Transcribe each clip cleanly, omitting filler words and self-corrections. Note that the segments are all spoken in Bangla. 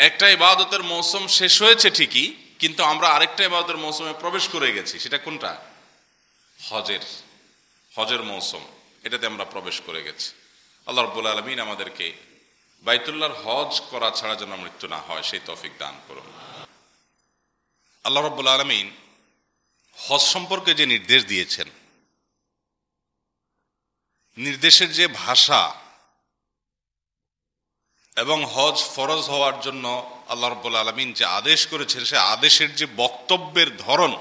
একটা ইবাদতের মৌসুম শেষ হয়েছে ঠিকই, কিন্তু আমরা আরেকটা ইবাদতের মৌসুমে প্রবেশ করে গেছি। সেটা কোনটা? হজের মৌসুম, এটাতে আমরা প্রবেশ করে গেছি। আল্লাহ রাব্বুল আলামিন আমাদেরকে বাইতুল্লাহর হজ করা ছাড়া যেন মৃত্যু না হয় সেই তৌফিক দান করুন। আল্লাহ রাব্বুল আলামিন হজ সম্পর্কে যে নির্দেশ দিয়েছেন, নির্দেশের যে ভাষা এবং হজ ফরজ হওয়ার জন্য আল্লাহ রাব্বুল আলামিন যে আদেশ করেছেন, সে আদেশের যে বক্তব্যের ধরন,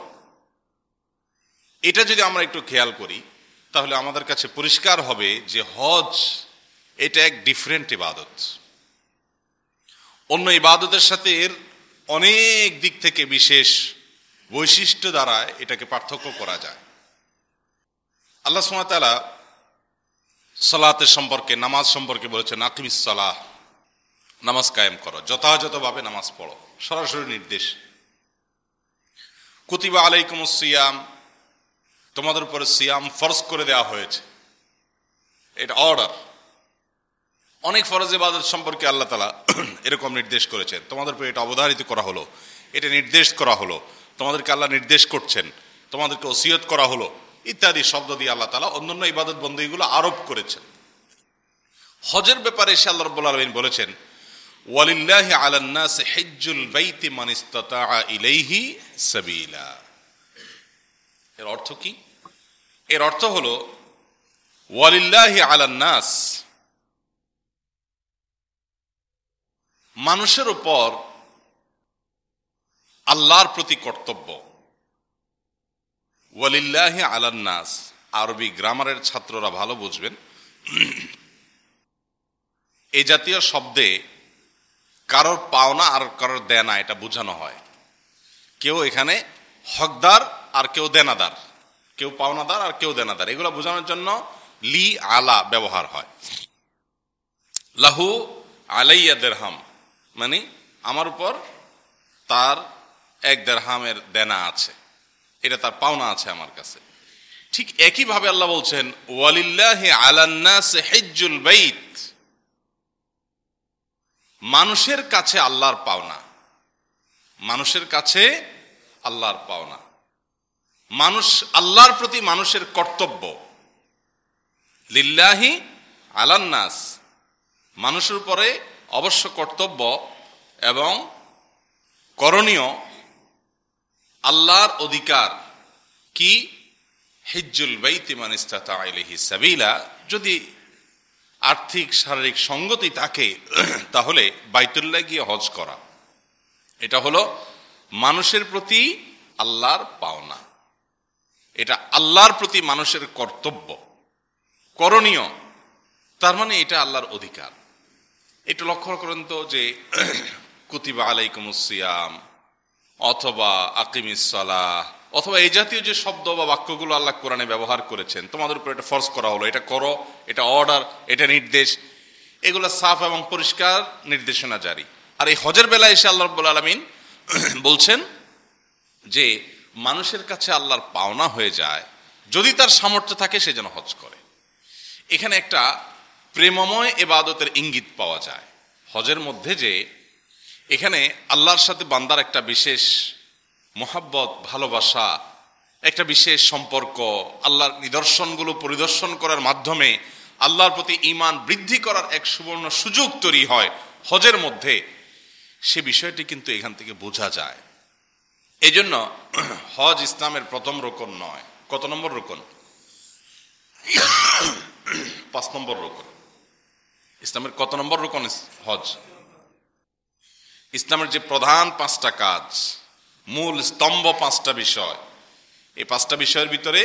এটা যদি আমরা একটু খেয়াল করি তাহলে আমাদের কাছে পরিষ্কার হবে যে হজ এটা এক ডিফারেন্ট ইবাদত। অন্য ইবাদতের সাথে এর অনেক দিক থেকে বিশেষ বৈশিষ্ট্য দ্বারা এটাকে পার্থক্য করা যায়। আল্লাহ সুবহানাহু ওয়া তাআলা সালাতের সম্পর্কে, নামাজ সম্পর্কে বলেছেন, আকিমিস সালাহ, নামাজ কায়েম করো, যথাযথভাবে নামাজ পড়ো, সরাসরি নির্দেশ। কুতিবা আলাইকুমুস সিয়াম, তোমাদের উপরে সিয়াম ফরজ করে দেওয়া হয়েছে, এটা অর্ডার। অনেক ফরজ ইবাদত সম্পর্কে আল্লাহ তাআলা এরকম নির্দেশ করেছেন, তোমাদের উপরে এটা অবধারিত করা হলো, এটা নির্দেশ করা হলো, তোমাদেরকে আল্লাহ নির্দেশ করছেন, তোমাদেরকে ওসিয়ত করা হলো, ইত্যাদি শব্দ দিয়ে আল্লাহ তাআলা অন্যান্য ইবাদত বন্দেগীগুলো আরোপ করেছেন। হজের ব্যাপারে এসে আল্লাহ রাব্বুল আলামিন বলেছেন, ওয়ালিল্লাহি আলান নাস হিজ্জুল বাইতি মান ইসতাতাআ ইলাইহি সাবিলা। এর অর্থ কি? এর অর্থ হলো ওয়ালিল্লাহি আলান নাস, মানুষের উপর আল্লাহর প্রতি কর্তব্য। ওয়ালিল্লাহি আলান নাস, আরবি গ্রামারের ছাত্ররা ভালো বুঝবেন, এই জাতীয় শব্দে কারোর পাওনা আর কারোর দেনা এটা বোঝানো হয়। কেউ এখানে হকদার আর কেউ দেনাদার, কেউ পাওনাদার আর কেউ দেনাদার, এগুলো বোঝানোর জন্য লি আলা ব্যবহার হয়। লাহু আলাইয়া দিরহাম, মানে আমার উপর তার এক দিরহামের দেনা আছে, এটা তার পাওনা আছে আমার কাছে। ঠিক একইভাবে আল্লাহ বলছেন, ওয়ালিল্লাহি আলান নাস হিজ্জুল বাইত, মানুষের কাছে আল্লাহর পাওনা, মানুষের কাছে আল্লাহর পাওনা, মানুষ, আল্লাহর প্রতি মানুষের কর্তব্য। লিল্লাহি আলান নাস, মানুষের উপরে অবশ্য কর্তব্য এবং করণীয়, আল্লাহর অধিকার কি? হিজ্জুল বাইতি মান ইসতাতাআ ইলাইহি সাবিলা, যদি আর্থিক শারীরিক সঙ্গতি থাকে তাহলে বাইতুল্লাহ গিয়ে হজ করা, এটা হলো মানুষের প্রতি আল্লাহর পাওনা, এটা আল্লাহর প্রতি মানুষের কর্তব্য, করণীয়, তার মানে এটা আল্লাহর অধিকার। এটা লক্ষ্য করেন তো যে কুতিবা আলাইকুমুস সিয়াম অথবা আকিমিস সালাহ অথবা এই জাতীয় যে শব্দ বা বাক্যগুলো আল্লাহ কোরআনে ব্যবহার করেছেন, তোমাদের উপর এটা ফরজ করা হলো, এটা করো, এটা অর্ডার, এটা নির্দেশ, এগুলো সাফ এবং পরিষ্কার নির্দেশনা জারি। আর এই হজের বেলায় এসে আল্লাহ রাব্বুল আলামিন বলছেন যে মানুষের কাছে আল্লাহর পাওনা হয়ে যায়, যদি তার সামর্থ্য থাকে সে যেন হজ করে। এখানে একটা প্রেমময় ইবাদতের ইঙ্গিত পাওয়া যায় হজের মধ্যে, যে এখানে আল্লাহর সাথে বান্দার একটা বিশেষ মোহাব্বত, ভালোবাসা, একটা বিশেষ সম্পর্ক, আল্লাহর নিদর্শনগুলো পরিদর্শন করার মাধ্যমে আল্লাহর প্রতি ঈমান বৃদ্ধি করার এক সুবর্ণ সুযোগ তৈরি হয় হজের মধ্যে, সে বিষয়টি কিন্তু এখান থেকে বোঝা যায়। এই জন্য হজ ইসলামের প্রথম রুকন নয়। কত নম্বর রুকন? 5 নম্বর রুকন। ইসলামের কত নম্বর রুকন হজ? ইসলামের যে প্রধান 5টা কাজ, মূল স্তম্ভ 5টা বিষয়, এই 5টা বিষয়ের ভিতরে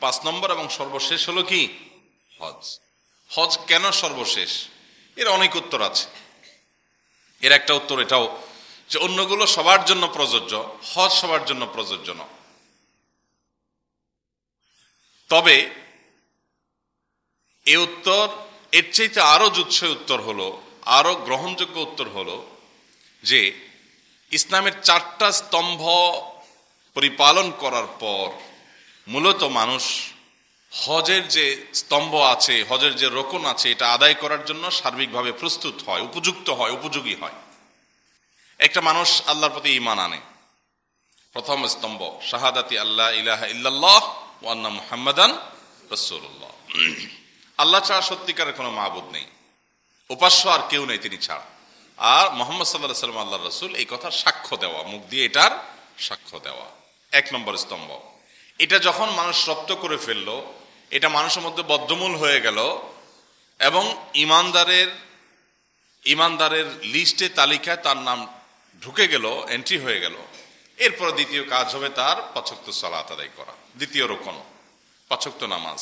5 নম্বর এবং সর্বশেষ হলো কি? হজ। হজ কেন সর্বশেষ? এর অনেক উত্তর আছে। এর একটা উত্তর এটাও যে অন্যগুলো সবার জন্য প্রযোজ্য, হজ সবার জন্য প্রযোজ্য নয়। তবে এই উত্তর এর চাইতে আরো জুৎসই উত্তর হলো, আরো গ্রহণযোগ্য উত্তর হলো যে ইসলামের 4টা স্তম্ভ পরিপালন করার পর মূলত মানুষ হজের যে স্তম্ভ আছে, হজের যে রোকন আছে, এটা আদায় করার জন্য সার্বিকভাবে প্রস্তুত হয়, উপযুক্ত হয়, উপযোগী হয়। একটা মানুষ আল্লাহর প্রতি ঈমান আনে, প্রথম স্তম্ভ শাহাদাতি আল্লাহ ইলাহা ইল্লাল্লাহ ওয়া আন্না মুহাম্মাদান রাসূলুল্লাহ, আল্লাহ ছাড়া সত্যিকারের কোনো মাবুদ নেই, উপাস্য আর কেউ নেই তিনি ছাড়া, আর মুহাম্মদ সাল্লাল্লাহু আলাইহি ওয়াসাল্লাম আল্লাহর রাসূল, এই কথার সাক্ষ্য দেওয়া, মুখ দিয়ে এটার সাক্ষ্য দেওয়া, এক নম্বর স্তম্ভ। এটা যখন মানুষ রপ্ত করে ফেললো, এটা মানুষের মধ্যে বদ্ধমূল হয়ে গেল এবং ইমানদারের লিস্টে তালিকায় তার নাম ঢুকে গেল, এন্ট্রি হয়ে গেল, এরপর দ্বিতীয় কাজ হবে তার ৫ ওয়াক্ত সালাত আদায় করা। দ্বিতীয় রোকন ৫ ওয়াক্ত নামাজ।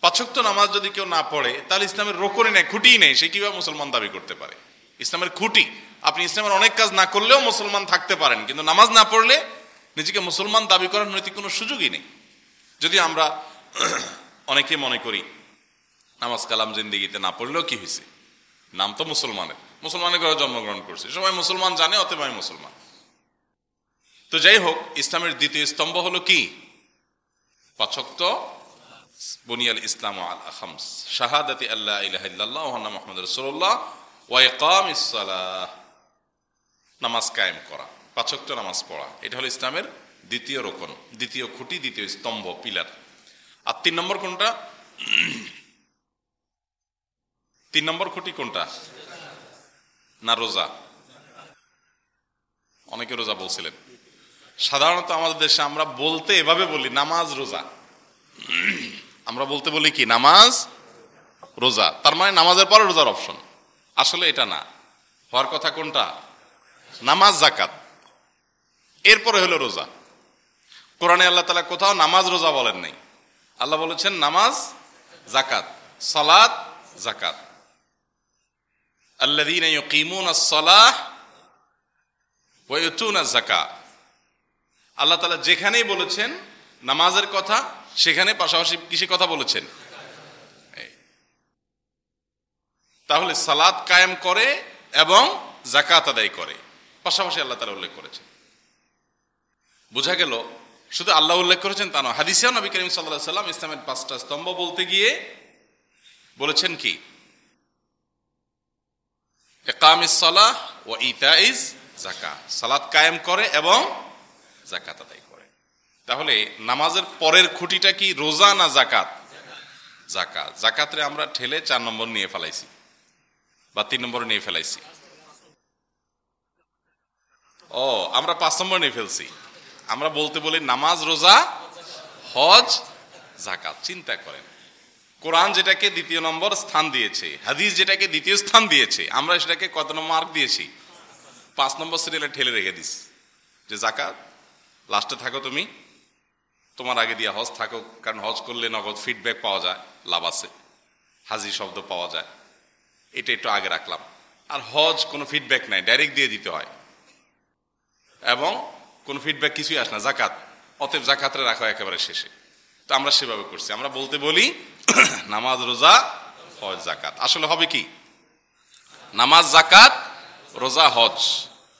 ৫ ওয়াক্ত নামাজ যদি কেউ না পড়ে তাহলে ইসলামের রোকনই নেই, খুঁটিই নেই, সে কিভাবে মুসলমান দাবি করতে পারে? ইসলামের খুঁটি, আপনি ইসলামের অনেক কাজ না করলেও মুসলমান থাকতে পারেন, কিন্তু নামাজ না পড়লে নিজেকে মুসলমান দাবি করার নৈতিক কোনো সুযোগই নেই। যদি আমরা অনেকে মনে করি নামাজ কালাম জিন্দিগিতে না পড়লেও কি হয়েছে, নাম তো মুসলমানের ঘরে জন্মগ্রহণ করছে, সবাই মুসলমান জানে, অতএব আমি মুসলমান। তো যাই হোক, ইসলামের দ্বিতীয় স্তম্ভ হলো কি? ৫ ওয়াক্ত বুনিয়াল ইসলাম আলা খামস, শাহাদাতি আল্লা ইলাহা ইল্লাল্লাহ ওয়া আন্না মুহাম্মাদুর রাসূলুল্লাহ ওয়া ইকামিস সালাহ, নামাজ কায়েম করা, ৫ ওয়াক্ত নামাজ পড়া, এটা হলো ইসলামের দ্বিতীয় রোকন, দ্বিতীয় খুঁটি, দ্বিতীয় স্তম্ভ, পিলার। আর ৩ নম্বর কোনটা? ৩ নম্বর খুঁটি কোনটা? না রোজা? অনেকে রোজা বলছিলেন। সাধারণত আমাদের দেশে আমরা বলতে এভাবে বলি নামাজ রোজা, আমরা বলতে বলি কি নামাজ রোজা, তার মানে নামাজের পরে রোজার অপশন। আসলে এটা না, হওয়ার কথা কোনটা? নামাজ যাকাত, এরপরে হলো রোজা। কোরআনে আল্লাহ তাআলা কোথাও নামাজ রোজা বলেন নাই, আল্লাহ বলেছেন নামাজ যাকাত, সালাত যাকাত। আল্লাযীনা ইউকিমুনাস সালাহ ওয়া ইউতুনাজ যাকাত, আল্লাহ তাআলা যেখানেই বলেছেন নামাজের কথা সেখানে পাশাপাশি কিসের কথা বলেছেন? তাহলে সালাত কায়েম করে এবং যাকাত আদায় করে, পাশাপাশি আল্লাহ তাআলা উল্লেখ করেছেন। বোঝা গেল শুধু আল্লাহ উল্লেখ করেছেন তা নয়, হাদিসেও নবী করিম সাল্লাল্লাহু আলাইহি ওয়াসাল্লাম ইসলামের ৫টা স্তম্ভ বলতে গিয়ে বলেছেন কি? ইকামিস সালাহ ওয়া ইতাইজ যাকাত, সালাত কায়েম করে এবং যাকাত আদায় করে। তাহলে নামাজের পরের খুঁটিটা কি, রোজা না যাকাত? যাকাত। যাকাতরে আমরা ঠেলে ৪ নম্বর নিয়ে ফেলাইছি বা ৩ নম্বর নিয়ে ফেলাইছি। ও, আমরা ৫ নম্বর নিয়ে ফেলছি। আমরা বলতে বলি নামাজ, রোজা, হজ, যাকাত। চিন্তা করেন, কোরআন যেটাকে দ্বিতীয় নম্বর স্থান দিয়েছে, হাদিস যেটাকে দ্বিতীয় স্থান দিয়েছে, আমরা সেটাকে কত নম্বর মার্ক দিয়েছি? ৫ নম্বর সিরিয়ালে ঠেলে রেখে দিস যে যাকাত লাস্টে থাকো, তুমি তোমার আগে দিয়ে হজ থাকো, কারণ হজ করলে নগদ ফিডব্যাক পাওয়া যায়, লাভ আছে, হাজি শব্দ পাওয়া যায়, এটা একটু আগে রাখলাম। আর হজ কোনো ফিডব্যাক নাই, ডাইরেক্ট দিয়ে দিতে হয় এবং কোনো ফিডব্যাক কিছুই আসে না, যাকাত, অতএব যাকাতরে রাখা একেবারে শেষে। তো আমরা সেভাবে করছি, আমরা বলতে বলি নামাজ, রোজা, হজ, যাকাত। আসলে হবে কি? নামাজ, যাকাত, রোজা, হজ,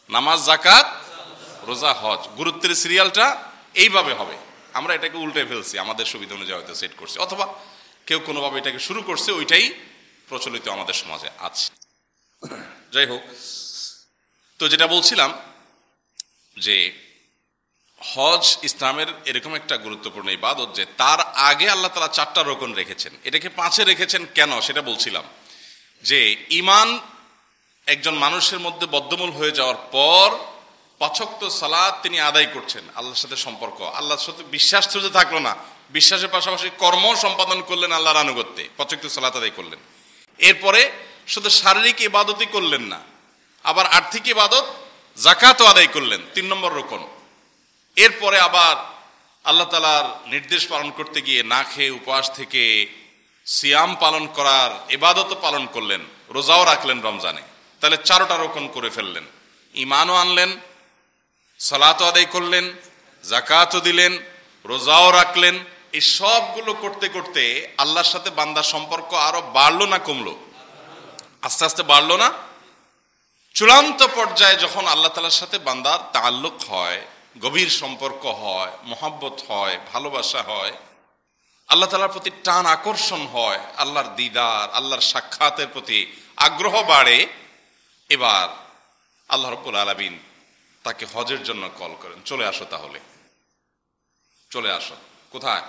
নামাজ, যাকাত, রোজা, হজ। গুরুত্বের সিরিয়ালটা এইভাবে হবে, আমরা এটাকে উল্টে ফেলছি, আমাদের সুবিধা অনুযায়ী হয়তো সেট করছি, অথবা কেউ কোনোভাবে এটাকে শুরু করছে, ওইটাই প্রচলিত আমাদের সমাজে আছে। যাই হোক, তো যেটা বলছিলাম যে হজ ইসলামের এরকম একটা গুরুত্বপূর্ণ ইবাদত যে তার আগে আল্লাহ তাআলা 4টা রোকন রেখেছেন, এটাকে 5-এ রেখেছেন কেন সেটা বলছিলাম। যে ঈমান একজন মানুষের মধ্যে বদ্ধমূল হয়ে যাওয়ার পর 5 ওয়াক্ত সালাত তিনি আদায় করছেন, আল্লাহর সাথে সম্পর্ক, আল্লাহর সাথে বিশ্বাস শুধু থাকলো না, বিশ্বাসের পাশাপাশি কর্ম সম্পাদন করলেন, আল্লাহর আনুগত্যে 5 ওয়াক্ত সালাত আদায় করলেন। এরপরে শুধু শারীরিক ইবাদতই করলেন না, আবার আর্থিক ইবাদত যাকাতও আদায় করলেন, 3 নম্বর রোকন। এরপরে আবার আল্লাহ তাআলার নির্দেশ পালন করতে গিয়ে না খেয়ে উপবাস থেকে সিয়াম পালন করার ইবাদতও পালন করলেন, রোজাও রাখলেন রমজানে। তাহলে 4টা রোকন করে ফেললেন, ঈমানও আনলেন, সালাতও আদায় করলেন, যাকাতও দিলেন, রোজাও রাখলেন। এই সবগুলো করতে করতে আল্লাহর সাথে বান্দার সম্পর্ক আরো বাড়লো না কমলো? আস্তে আস্তে বাড়লো না? চূড়ান্ত পর্যায়ে যখন আল্লাহ তাআলার সাথে বান্দার তাআল্লুক হয়, গভীর সম্পর্ক হয়, মহব্বত হয়, ভালোবাসা হয়, আল্লাহ তাআলার প্রতি টান আকর্ষণ হয়, আল্লাহর দিদার, আল্লাহর সাক্ষাতের প্রতি আগ্রহ বাড়ে, এবার আল্লাহ রাব্বুল আলামিন তাকে হজের জন্য কল করেন, চলে আসো, তাহলে চলে আসো। কোথায়?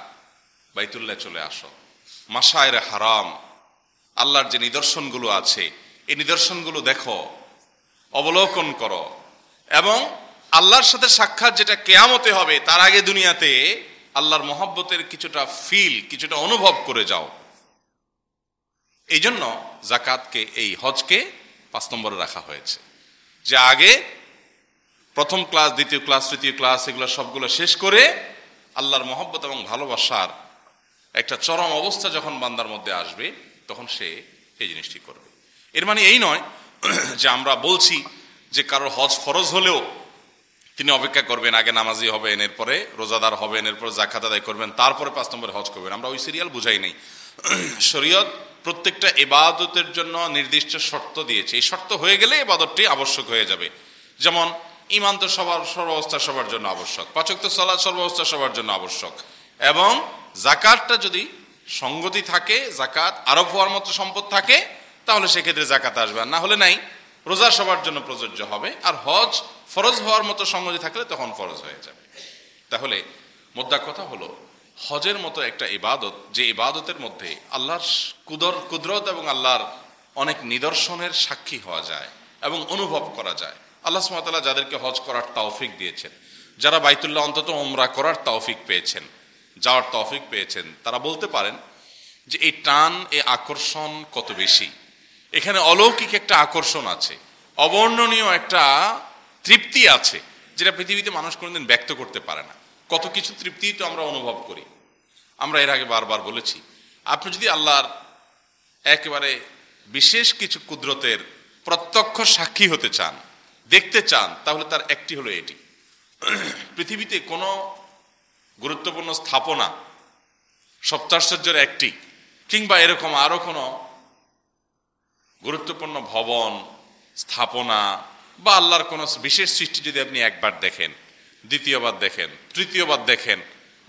বাইতুল্লাহ চলে আসো। মাশায়েরে হারাম, আল্লাহর যে নিদর্শনগুলো আছে এই নিদর্শনগুলো দেখো, অবলোকন করো, এবং আল্লাহর সাথে সাক্ষাৎ যেটা কিয়ামতে হবে তার আগে দুনিয়াতে আল্লাহর মহব্বতের কিছুটা ফিল, কিছুটা অনুভব করে যাও। এই জন্য যাকাতকে, এই হজকে 5 নম্বরে রাখা হয়েছে, যে আগে প্রথম ক্লাস, দ্বিতীয় ক্লাস, তৃতীয় ক্লাস এগুলো সবগুলো শেষ করে আল্লাহর মহব্বত এবং ভালোবাসার একটা চরম অবস্থা যখন বান্দার মধ্যে আসবে তখন সে এই জিনিসটি করবে। এর মানে এই নয় যে আমরা বলছি যে কারোর হজ ফরজ হলেও তিনি অপেক্ষা করবেন, আগে নামাজি হবেন, এরপরে রোজাদার হবেন, এরপরে যাকাত আদায় করবেন, তারপরে 5 নম্বরে হজ করবেন। আমরা ওই সিরিয়াল বুঝাই নেই। শরীয়ত প্রত্যেকটা ইবাদতের জন্য নির্দিষ্ট শর্ত দিয়েছে, এই শর্ত হয়ে গেলে ইবাদতটি আবশ্যক হয়ে যাবে। যেমন ঈমান তো সর্বাবস্থা সবার জন্য আবশ্যক, 5 ওয়াক্ত সালাত সর্বাবস্থা সবার জন্য আবশ্যক, এবং যাকাতটা যদি সঙ্গতি থাকে, যাকাত আরোপ হওয়ার মতো সম্পদ থাকে, তাহলে সেক্ষেত্রে যাকাত আসবে, আর না হলে নাই। রোজা সবার জন্য প্রযোজ্য হবে, আর হজ ফরজ হওয়ার মতো সঙ্গতি থাকলে তখন ফরজ হয়ে যাবে। তাহলে মোদ্দা কথা হলো, হজের মতো একটা ইবাদত, যে ইবাদতের মধ্যে আল্লাহর কুদরত এবং আল্লাহর অনেক নিদর্শনের সাক্ষী হওয়া যায় এবং অনুভব করা যায়। আল্লাহ সুবহানাহু ওয়া তাআলা যাদেরকে হজ করার তৌফিক দিয়েছেন, যারা বাইতুল্লাহ অন্তত উমরা করার তৌফিক পেয়েছেন, যাওয়ার তৌফিক পেয়েছেন, তারা বলতে পারেন যে এই টান, এই আকর্ষণ কত বেশি। এখানে অলৌকিক একটা আকর্ষণ আছে, অবর্ণনীয় একটা তৃপ্তি আছে, যেটা পৃথিবীতে মানুষ কোনোদিন ব্যক্ত করতে পারে না। কত কিছু তৃপ্তি তো আমরা অনুভব করি। আমরা এর আগে বারবার বলেছি, আপনি যদি আল্লাহর একেবারে বিশেষ কিছু কুদরতের প্রত্যক্ষ সাক্ষী হতে চান, দেখতে চান, তাহলে তার একটি হলো এটি। পৃথিবীতে কোনো গুরুত্বপূর্ণ স্থাপনা, সপ্তাশ্চর্যের একটি, কিংবা এরকম আরো কোনো গুরুত্বপূর্ণ ভবন, স্থাপনা বা আল্লাহর কোনো বিশেষ সৃষ্টি যদি আপনি একবার দেখেন, দ্বিতীয়বার দেখেন, তৃতীয়বার দেখেন,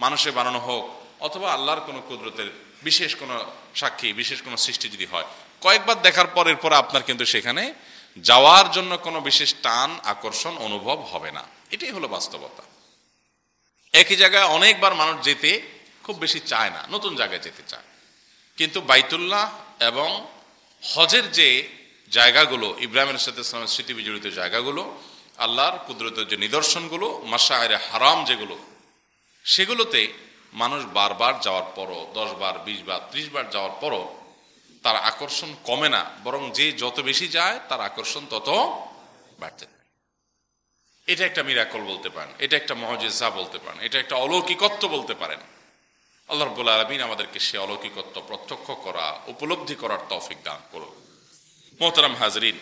মানুষের বানানো হোক অথবা আল্লাহর কোনো কুদরতের বিশেষ কোনো সাক্ষী, বিশেষ কোনো সৃষ্টি যদি হয়, কয়েকবার দেখার পরের পর আপনার কিন্তু সেখানে যাওয়ার জন্য কোনো বিশেষ টান, আকর্ষণ অনুভব হবে না। এটাই হলো বাস্তবতা। একই জায়গায় অনেকবার মানুষ যেতে খুব বেশি চায় না, নতুন জায়গায় যেতে চায়। কিন্তু বাইতুল্লাহ এবং হজের যে জায়গাগুলো, ইব্রাহিম আলাইহিস সালামের স্মৃতি বিজড়িত জায়গাগুলো, আল্লাহর কুদরতের যে নিদর্শনগুলো, মাশায়েরে হারাম যেগুলো, সেগুলোতে মানুষ বারবার যাওয়ার পরও, 10 বার, 20 বার, 30 বার যাওয়ার পরও তার আকর্ষণ কমে না, বরং যে যত বেশি যায় তার আকর্ষণ তত বাড়তে থাকে। এটা একটা মিরাকল বলতে পারেন, এটা একটা মুআজিজা বলতে পারেন, এটা একটা অলৌকিকত্ব বলতে পারেন। আল্লাহ রাব্বুল আলামিন আমাদেরকে সে অলৌকিকত্ব প্রত্যক্ষ করা, উপলব্ধি করার তৌফিক দান করুন। মোহতারাম হাজরিন,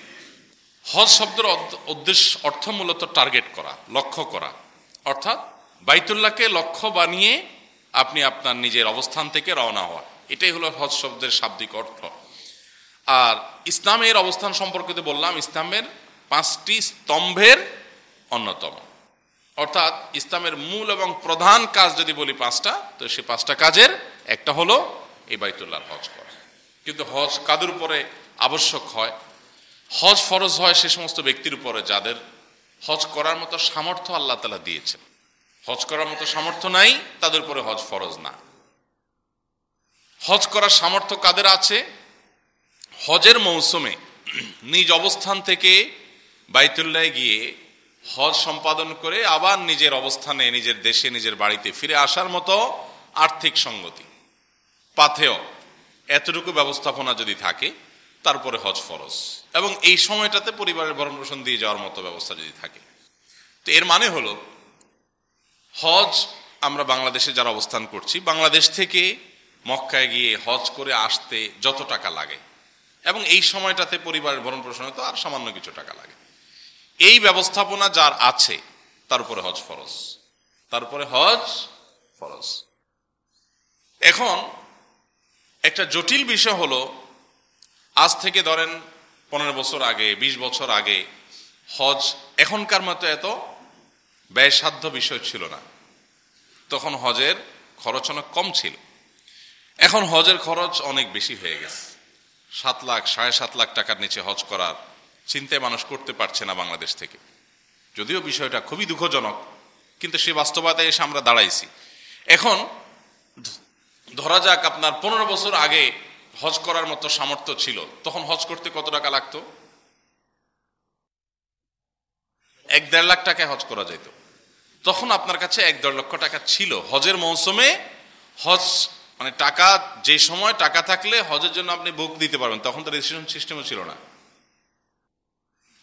হজ শব্দের উদ্দেশ্য, অর্থ মূলত টার্গেট করা, লক্ষ্য করা, অর্থাৎ বাইতুল্লাহকে লক্ষ্য বানিয়ে আপনি আপনার নিজের অবস্থান থেকে রওনা হওয়া, এটাই হলো হজ শব্দের শাব্দিক অর্থ। আর ইসলামের অবস্থান সম্পর্কে বললাম, ইসলামের 5টি স্তম্ভের অন্যতম, অর্থাৎ ইসলামের মূল এবং প্রধান কাজ যদি বলি 5টা, তো সে 5টা কাজের একটা হলো এই বাইতুল্লাহর হজ করা। কিন্তু হজ কাদের উপরে আবশ্যক হয়? হজ ফরজ হয় সে সমস্ত ব্যক্তির উপরে যাদের হজ করার মতো সামর্থ্য আল্লাহ তাআলা দিয়েছেন। হজ করার মতো সামর্থ্য নাই, তাদের উপরে হজ ফরজ না। হজ করার সামর্থ্য কাদের আছে? হজের মৌসুমে নিজ অবস্থান থেকে বাইতুল্লাহে গিয়ে হজ সম্পাদন করে আবার নিজের অবস্থানে, নিজের দেশে, নিজের বাড়িতে ফিরে আসার মতো আর্থিক সঙ্গতি, পাথেয় এতটুকু ব্যবস্থাপনা যদি থাকে, তারপরে হজ ফরজ। এবং এই সময়টাতে পরিবারের ভরণ পোষণ দিয়ে যাওয়ার মতো ব্যবস্থা যদি থাকে। তো এর মানে হলো, হজ আমরা বাংলাদেশে যারা অবস্থান করছি, বাংলাদেশ থেকে মক্কায় গিয়ে হজ করে আসতে যত টাকা লাগে, এবং এই সময়টাতে পরিবারের ভরণ পোষণে তো আর সামান্য কিছু টাকা লাগে, এই ব্যবস্থাপনা যার আছে তার উপরে হজ ফরজ, তার উপরে হজ ফরজ। এখন একটা জটিল বিষয় হলো, আজ থেকে ধরেন 15 বছর আগে, 20 বছর আগে হজ এখনকার মতো এত ব্যয়সাধ্য বিষয় ছিল না। তখন হজের খরচ অনেক কম ছিল। এখন হজের খরচ অনেক বেশি হয়ে গেছে। 7 লাখ, 7.5 লাখ টাকার নিচে হজ করার চিন্তায় মানুষ করতে পারছে না বাংলাদেশ থেকে। যদিও বিষয়টা খুবই দুঃখজনক, কিন্তু সে বাস্তবতায় এসে আমরা দাঁড়াইছি। এখন ধরা যাক আপনার 15 বছর আগে হজ করার মতো সামর্থ্য ছিল, তখন হজ করতে কত টাকা লাগতো? 1-1.5 লাখ টাকায় হজ করা যেত। তখন আপনার কাছে 1-1.5 লক্ষ টাকা ছিল। হজের মৌসুমে হজ মানে টাকা, যে সময় টাকা থাকলে হজের জন্য আপনি বুক দিতে পারবেন। তখন তো রেজিস্ট্রেশন সিস্টেমও ছিল না,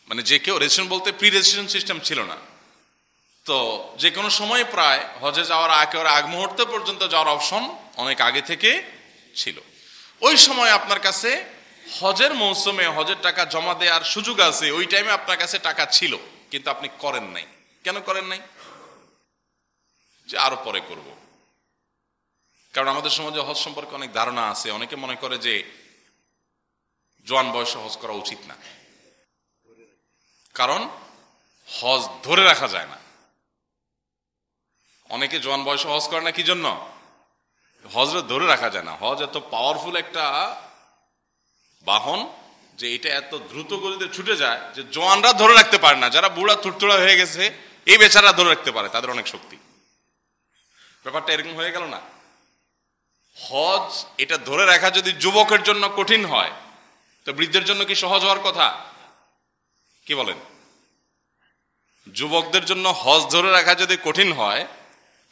মানে যে কেউ রেজিস্ট্রেশন বলতে প্রি রেজিস্ট্রেশন সিস্টেম ছিল না। তো যে কোনো সময় প্রায় হজে যাওয়ার আগ মুহূর্ত পর্যন্ত যাওয়ার অপশন অনেক আগে থেকে ছিল। ওই সময় আপনার কাছে হজের মৌসুমে হজের টাকা জমা দেওয়ার সুযোগ আছে। ওই টাইমে আপনার কাছে টাকা ছিল, কিন্তু আপনি করেন নাই। কেন করেন নাই? যে আরো পরে করব। কারণ আমাদের সমাজে হজ সম্পর্কে অনেক ধারণা আছে। অনেকে মনে করে যে জোয়ান বয়সে হজ করা উচিত না, কারণ হজ ধরে রাখা যায় না। অনেকে জোয়ান বয়সে হজ করে না কি জন্য? হজরে ধরে রাখা যায় না। হজ এত পাওয়ারফুল একটা বাহন যে এটা এত দ্রুত গতিতে ছুটে যায় যে জোয়ানরা ধরে রাখতে পারে না। যারা বুড়া থুড়থুড়া হয়ে গেছে এই বেচারা ধরে রাখতে পারে, তাদের অনেক শক্তি। ব্যাপারটা এরকম হয়ে গেল না? হজ এটা ধরে রাখা যদি যুবকের জন্য কঠিন হয়, তো বৃদ্ধের জন্য কি সহজ হওয়ার কথা? কি বলেন? যুবকদের জন্য হজ ধরে রাখা যদি কঠিন হয়,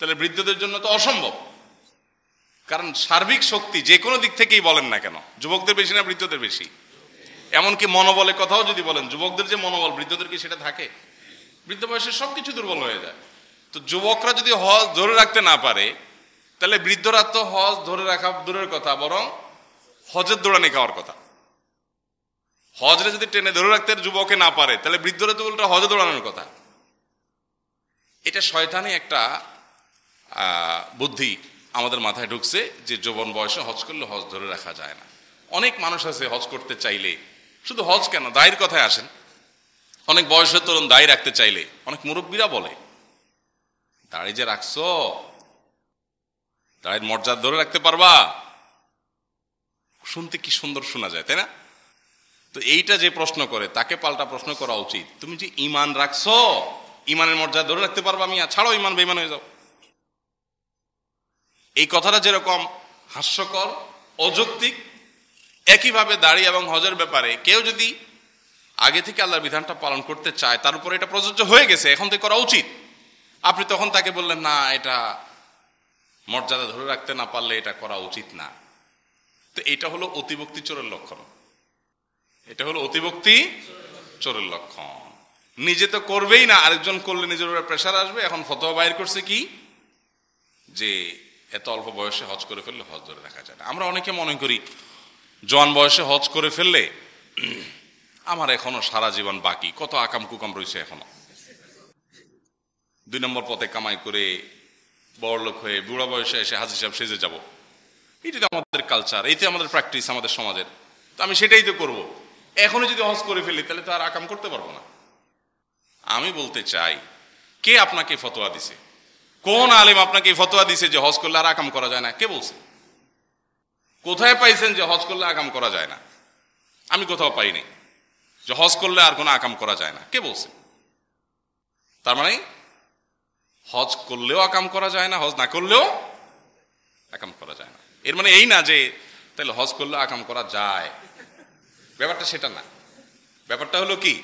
তাহলে বৃদ্ধদের জন্য তো অসম্ভব। কারণ সার্বিক শক্তি যে কোনো দিক থেকেই বলেন না কেন, যুবকদের বেশি না বৃদ্ধদের বেশি? এমনকি মনোবলের কথাও যদি বলেন, যুবকদের যে মনোবল, বৃদ্ধদের কি সেটা থাকে? বৃদ্ধ বয়সে সবকিছু দুর্বল হয়ে যায়। তো যুবকরা যদি হজ ধরে রাখতে না পারে, তাহলে বৃদ্ধরা তো হজ ধরে রাখা দূরের কথা, বরং হজের দৌড়ানি খাওয়ার কথা। হজরে যদি টেনে ধরে রাখতে যুবকে না পারে, তাহলে বৃদ্ধরা তো উল্টা হজে দৌড়ানোর কথা। এটা শয়তানি একটা বুদ্ধি আমাদের মাথায় ঢুকছে যে যৌবন বয়সে হজ করলে হজ ধরে রাখা যায় না। অনেক মানুষ আছে হজ করতে চাইলে, শুধু হজ কেন, দায়ের কথায় আসেন, অনেক বয়সের তরুণ দায় রাখতে চাইলে অনেক মুরব্বীরা বলে, দাড়ি যে রাখছো, দাড়ির মর্যাদা ধরে রাখতে পারবা? শুনতে কি সুন্দর শোনা যায়, তাই না? তো এইটা যে প্রশ্ন করে তাকে পাল্টা প্রশ্ন করা উচিত, তুমি যে ঈমান রাখছো, ঈমানের মর্যাদা ধরে রাখতে পারবা? মিয়া ছাড়ো ঈমান, বেঈমান হয়ে যাও। এই কথাটা যেরকম হাস্যকর, অযৌক্তিক, একইভাবে দাড়ি এবং হজের ব্যাপারে কেউ যদি আগে থেকে আল্লাহর বিধানটা পালন করতে চায়, তার উপরে এটা প্রযোজ্য হয়ে গেছে, এখন থেকে করা উচিত। আপনি তখন তাকে বললেন না, এটা মর্যাদা ধরে রাখতে না পারলে এটা করা উচিত না। তো এটা হলো অতিভক্তি চোরের লক্ষণ। এটা হলো অতিভক্তি চোরের লক্ষণ। নিজে তো করবেই না, আরেকজন করলে নিজের উপরে প্রেশার আসবে। এখন ফতোয়া বাইর করছে কি, যে এত অল্প বয়সে হজ করে ফেললে হজ ধরে রাখা যায় না। আমরা অনেকে মনে করি জওয়ান বয়সে হজ করে ফেললে আমার এখনো সারা জীবন বাকি, কত আকাম কুকাম রয়েছে এখনো, 2 নম্বর পথে কামাই করে বড়লোক হয়ে বুড়া বয়সে এসে হাজি সাহেব সেজে যাব। এটি তো আমাদের কালচার, এইটি আমাদের প্র্যাকটিস আমাদের সমাজের। তো আমি সেটাই তো করব। এখনই যদি হজ করে ফেলি তাহলে তো আর আকাম করতে পারবো না। আমি বলতে চাই, কে আপনাকে ফতোয়া দিছে? কোন আলেম আপনাকে ফতোয়া দিছে যে হজ করলে আর আকাম করা যায় না? কে বলছে? কোথায় পাইছেন যে হজ করলে আকাম করা যায় না? আমি কোথাও পাইনি যে হজ করলে আর কোনো আকাম করা যায় না। কে বলছে? তার মানে হজ করলেও আকাম করা যায় না, হজ না করলেও আকাম করা যায় না। এর মানে এই না যে তাহলে হজ করলে আকাম করা যায়, ব্যাপারটা সেটা না। ব্যাপারটা হলো কি,